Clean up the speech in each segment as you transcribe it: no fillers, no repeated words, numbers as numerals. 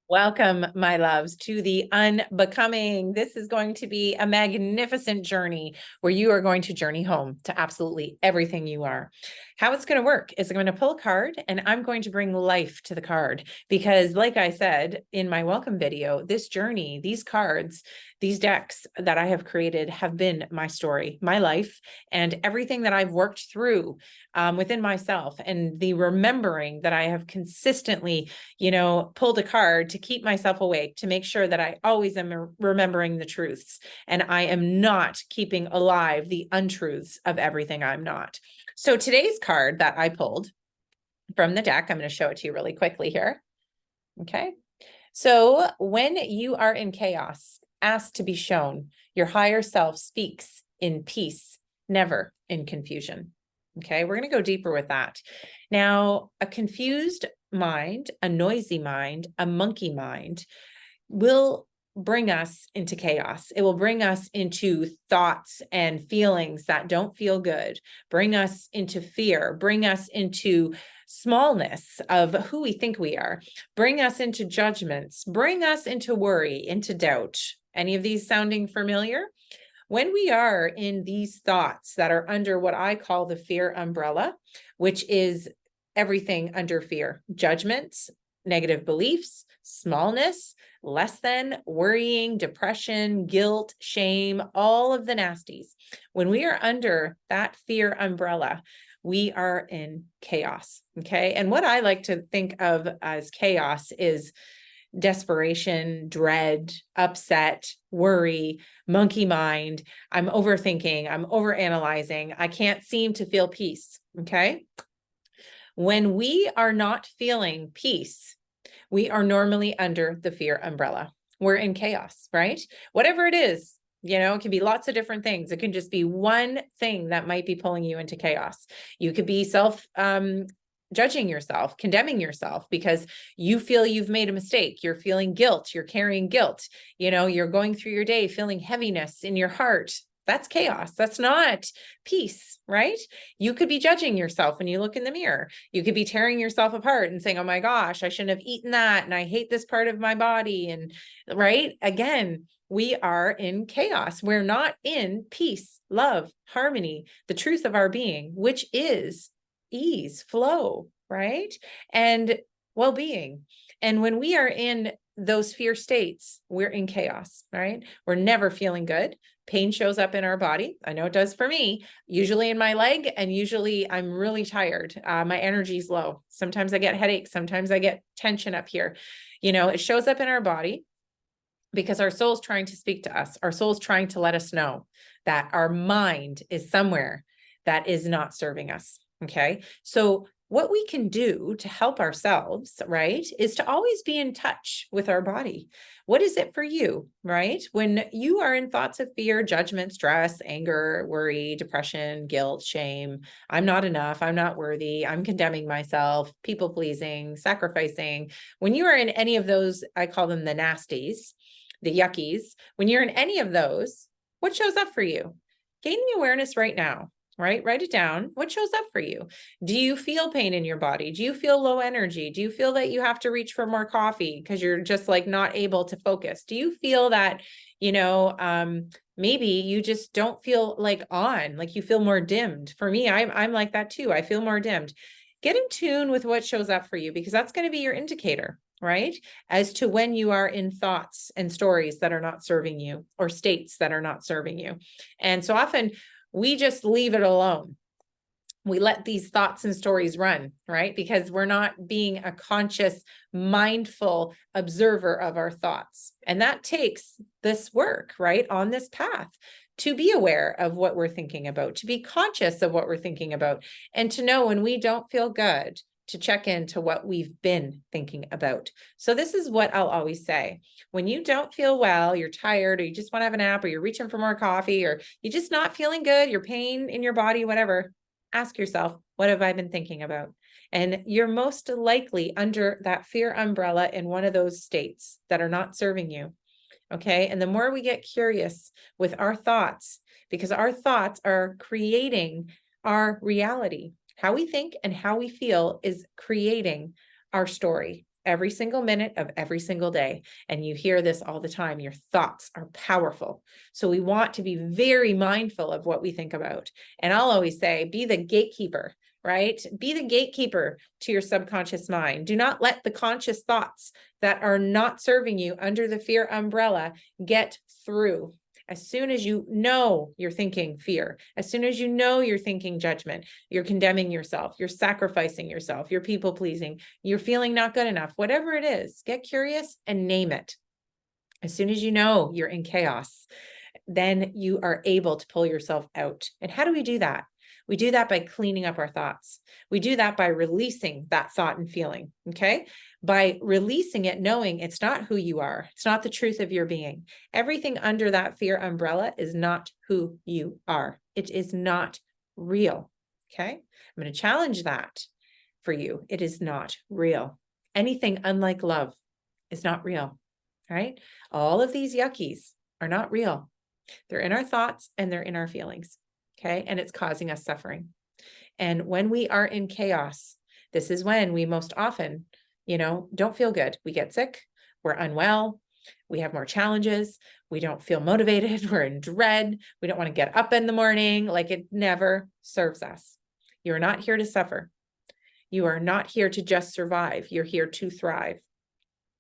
Welcome, my loves, to the Unbecoming. This is going to be a magnificent journey where you are going to journey home to absolutely everything you are. How it's going to work is I'm going to pull a card and I'm going to bring life to the card because, like I said in my welcome video, this journey, these cards, these decks that I have created have been my story, my life, and everything that I've worked through within myself, and the remembering that I have consistently pulled a card to keep myself awake, to make sure that I always am remembering the truths and I am not keeping alive the untruths of everything I'm not. So today's card that I pulled from the deck, I'm going to show it to you really quickly here. Okay. So when you are in chaos, ask to be shown. Your higher self speaks in peace, never in confusion. Okay, we're going to go deeper with that. Now, a confused mind, a noisy mind, a monkey mind will bring us into chaos. It will bring us into thoughts and feelings that don't feel good, bring us into fear, bring us into smallness of who we think we are, bring us into judgments, bring us into worry, into doubt. Any of these sounding familiar? When we are in these thoughts that are under what I call the fear umbrella, which is everything under fear, judgments, negative beliefs, smallness, less than, worrying, depression, guilt, shame, all of the nasties. When we are under that fear umbrella, we are in chaos. Okay. And what I like to think of as chaos is desperation, dread, upset, worry, monkey mind. I'm overthinking, I'm overanalyzing. I can't seem to feel peace. Okay. When we are not feeling peace, we are normally under the fear umbrella. We're in chaos, right? Whatever it is, it can be lots of different things. It can just be one thing that might be pulling you into chaos. You could be judging yourself, condemning yourself because you feel you've made a mistake. You're feeling guilt. You're carrying guilt. You're going through your day feeling heaviness in your heart. That's chaos. That's not peace, right? You could be judging yourself when you look in the mirror. You could be tearing yourself apart and saying, oh my gosh, I shouldn't have eaten that. And I hate this part of my body. And right. Again, we are in chaos. We're not in peace, love, harmony, the truth of our being, which is ease, flow, right? And well-being. And when we are in those fear states, we're in chaos, right? We're never feeling good. Pain shows up in our body. I know it does for me, usually in my leg, and usually I'm really tired. My energy is low. Sometimes I get headaches. Sometimes I get tension up here. It shows up in our body because our soul's trying to speak to us. Our soul's trying to let us know that our mind is somewhere that is not serving us. Okay. So what we can do to help ourselves, right, is to always be in touch with our body. What is it for you, right? When you are in thoughts of fear, judgment, stress, anger, worry, depression, guilt, shame, I'm not enough, I'm not worthy, I'm condemning myself, people pleasing, sacrificing. When you are in any of those, I call them the nasties, the yuckies, when you're in any of those, what shows up for you? Gain the awareness right now. Right? Write it down. What shows up for you? Do you feel pain in your body? Do you feel low energy? Do you feel that you have to reach for more coffee because you're just like not able to focus? Do you feel that, maybe you just don't feel like you feel more dimmed? For me, I'm like that too. I feel more dimmed. Get in tune with what shows up for you because that's going to be your indicator, right? As to when you are in thoughts and stories that are not serving you or states that are not serving you. And so often, we just leave it alone. We let these thoughts and stories run, right? Because we're not being a conscious, mindful observer of our thoughts. And that takes this work, right? On this path to be aware of what we're thinking about, to be conscious of what we're thinking about, and to know when we don't feel good, to check into what we've been thinking about. So this is what I'll always say. When you don't feel well, you're tired, or you just want to have a nap, or you're reaching for more coffee, or you're just not feeling good, you're pain in your body, whatever, ask yourself, what have I been thinking about? And you're most likely under that fear umbrella in one of those states that are not serving you. Okay. And the more we get curious with our thoughts, because our thoughts are creating our reality. How we think and how we feel is creating our story. every single minute of every single day. And you hear this all the time. Your thoughts are powerful. So we want to be very mindful of what we think about. And I'll always say, be the gatekeeper, right? Be the gatekeeper to your subconscious mind. Do not let the conscious thoughts that are not serving you under the fear umbrella get through. As soon as you know you're thinking fear, as soon as you know you're thinking judgment, you're condemning yourself, you're sacrificing yourself, you're people pleasing, you're feeling not good enough, whatever it is, get curious and name it. As soon as you know you're in chaos, then you are able to pull yourself out. And how do we do that? We do that by cleaning up our thoughts. We do that by releasing that thought and feeling, okay? By releasing it, knowing it's not who you are. It's not the truth of your being. Everything under that fear umbrella is not who you are. It is not real, okay? I'm going to challenge that for you. It is not real. Anything unlike love is not real, right? All of these yuckies are not real. They're in our thoughts and they're in our feelings. Okay. And it's causing us suffering. And when we are in chaos, this is when we most often, don't feel good. We get sick. We're unwell. We have more challenges. We don't feel motivated. We're in dread. We don't want to get up in the morning. Like, it never serves us. You're not here to suffer. You are not here to just survive. You're here to thrive.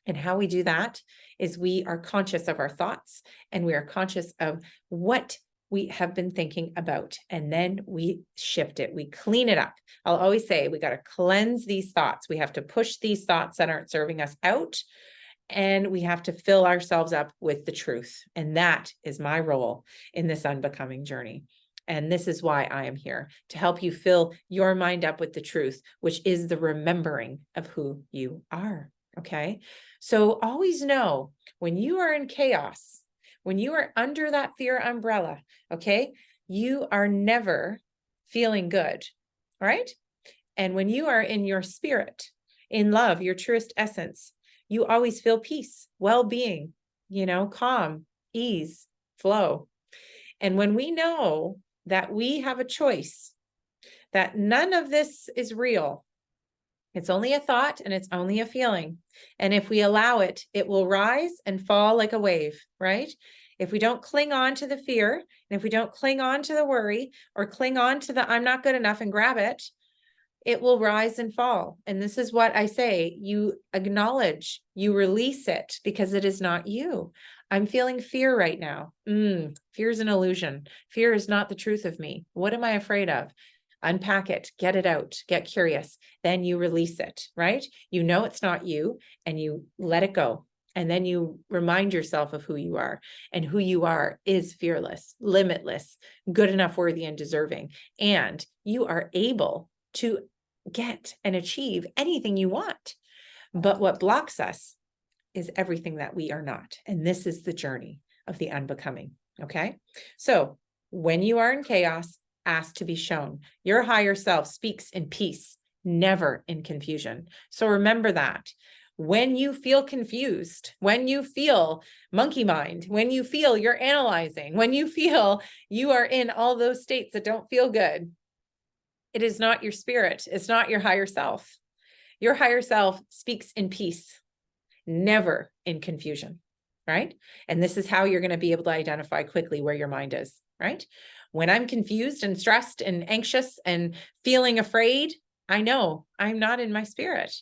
And how we do that is we are conscious of our thoughts and we are conscious of what we have been thinking about. And then we shift it. We clean it up. I'll always say we got to cleanse these thoughts. We have to push these thoughts that aren't serving us out. And we have to fill ourselves up with the truth. And that is my role in this unbecoming journey. And this is why I am here, to help you fill your mind up with the truth, which is the remembering of who you are. Okay. So always know when you are in chaos, when you are under that fear umbrella, okay, you are never feeling good, right? And when you are in your spirit, in love, your truest essence, you always feel peace, well-being, calm, ease, flow. And when we know that we have a choice, that none of this is real, it's only a thought and it's only a feeling. And if we allow it, it will rise and fall like a wave, right? If we don't cling on to the fear, and if we don't cling on to the worry or cling on to the I'm not good enough and grab it, it will rise and fall. And this is what I say, you acknowledge, you release it because it is not you. I'm feeling fear right now. Fear is an illusion. Fear is not the truth of me. What am I afraid of? Unpack it, get it out, get curious. Then you release it, right? You know it's not you and you let it go. And then you remind yourself of who you are, and who you are is fearless, limitless, good enough, worthy, and deserving. And you are able to get and achieve anything you want. But what blocks us is everything that we are not. And this is the journey of the unbecoming. Okay. So when you are in chaos, ask to be shown. Your higher self speaks in peace, never in confusion. So remember that. When you feel confused, when you feel monkey mind, when you feel you're analyzing, when you feel you are in all those states that don't feel good, it is not your spirit. It's not your higher self. Your higher self speaks in peace, never in confusion, right? And this is how you're going to be able to identify quickly where your mind is, right? When I'm confused and stressed and anxious and feeling afraid, I know I'm not in my spirit,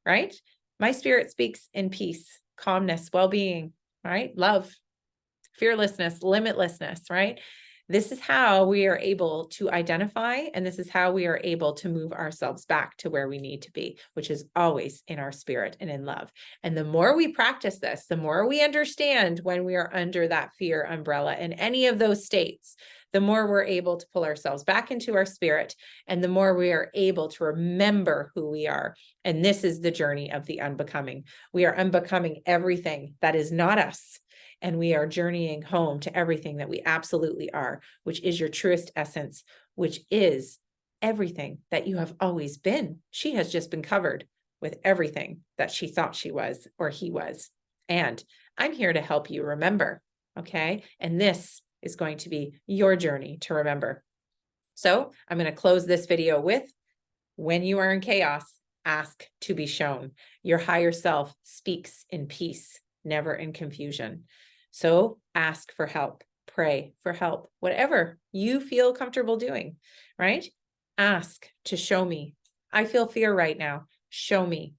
right? My spirit speaks in peace, calmness, well-being, right? Love, fearlessness, limitlessness, right? This is how we are able to identify, and this is how we are able to move ourselves back to where we need to be, which is always in our spirit and in love. And the more we practice this, the more we understand when we are under that fear umbrella in any of those states, the more we're able to pull ourselves back into our spirit, and the more we are able to remember who we are. And this is the journey of the unbecoming. We are unbecoming everything that is not us. And we are journeying home to everything that we absolutely are, which is your truest essence, which is everything that you have always been. She has just been covered with everything that she thought she was or he was. And I'm here to help you remember, okay? And this is going to be your journey to remember. So I'm going to close this video with, when you are in chaos, ask to be shown. Your higher self speaks in peace, never in confusion. So ask for help, pray for help, whatever you feel comfortable doing, right? Ask to show me. I feel fear right now. Show me.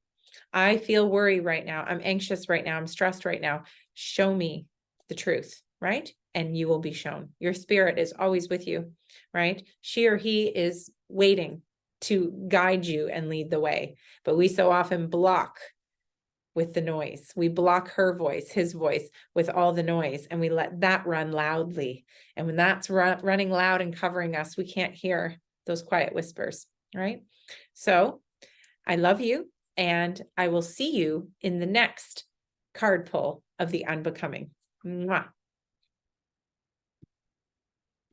I feel worry right now. I'm anxious right now. I'm stressed right now. Show me the truth, right? And you will be shown. Your spirit is always with you, right? She or he is waiting to guide you and lead the way. But we so often block with the noise. We block her voice, his voice with all the noise, and we let that run loudly. And when that's running loud and covering us, we can't hear those quiet whispers, right? So I love you, and I will see you in the next card pull of the unbecoming. Mwah.